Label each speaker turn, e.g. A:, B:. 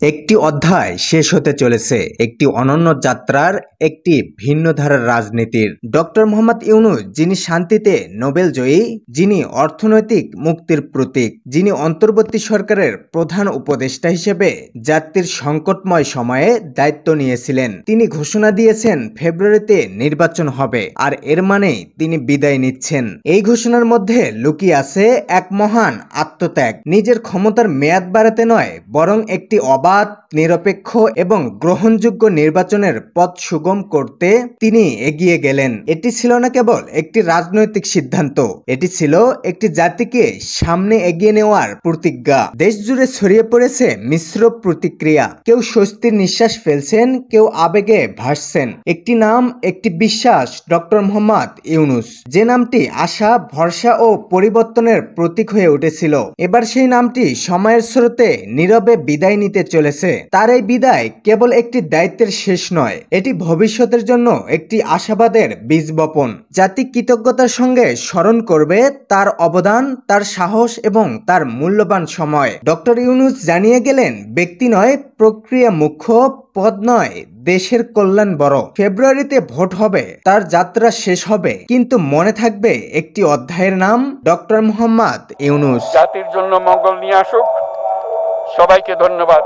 A: একটি অধ্যায় শেষ হতে চলেছে, একটি অনন্য যাত্রার, একটি ভিন্ন ধারার রাজনীতির। ডক্টর মোহাম্মদ ইউনূস, যিনি শান্তিতে নোবেল জয়ী, যিনি অর্থনৈতিক মুক্তির প্রতীক, যিনি অন্তর্বর্তী সরকারের প্রধান উপদেষ্টা হিসেবে জাতির সংকটময় সময়ে দায়িত্ব নিয়েছিলেন, তিনি ঘোষণা দিয়েছেন ফেব্রুয়ারিতে নির্বাচন হবে, আর এর মানেই তিনি বিদায় নিচ্ছেন। এই ঘোষণার মধ্যে লুকিয়ে আছে এক মহান আত্মত্যাগ। নিজের ক্ষমতার মেয়াদ বাড়াতে নয়, বরং একটি অবাধ, নিরপেক্ষ এবং গ্রহণযোগ্য নির্বাচনের পথ সুগম করতে তিনি এগিয়ে গেলেন। এটি ছিল না কেবল একটি রাজনৈতিক সিদ্ধান্ত, এটি ছিল একটি জাতিকে সামনে এগিয়ে নেওয়ার প্রতিজ্ঞা। দেশ জুড়ে ছড়িয়ে পড়েছে মিশ্র প্রতিক্রিয়া। কেউ স্বস্তির নিঃশ্বাস ফেলছেন, কেউ আবেগে ভাসছেন। একটি নাম, একটি বিশ্বাস, ডক্টর মোহাম্মদ ইউনূস, যে নামটি আশা, ভরসা ও পরিবর্তনের প্রতীক হয়ে উঠেছিল। এবার সেই নামটি সময়ের স্রোতে নীরবে বিদায় নিতে চলেছে। তার এই বিদায় কেবল একটি দায়িত্বের শেষ নয়, এটি ভবিষ্যতের জন্য একটি আশাবাদের বীজ বপন। জাতি কৃতজ্ঞতার সঙ্গে স্মরণ করবে তার অবদান, তার সাহস এবং তার মূল্যবান সময়। ডক্টর ইউনূস জানিয়ে গেলেন, ব্যক্তি নয়, প্রক্রিয়া মুখ্য, পদ নয়, দেশের কল্যাণ বড়। ফেব্রুয়ারিতে ভোট হবে, তার যাত্রা শেষ হবে, কিন্তু মনে থাকবে একটি অধ্যায়ের নাম, ডক্টর মোহাম্মদ ইউনূস।
B: জাতির জন্য মঙ্গল নিয়ে আসুক। সবাইকে ধন্যবাদ।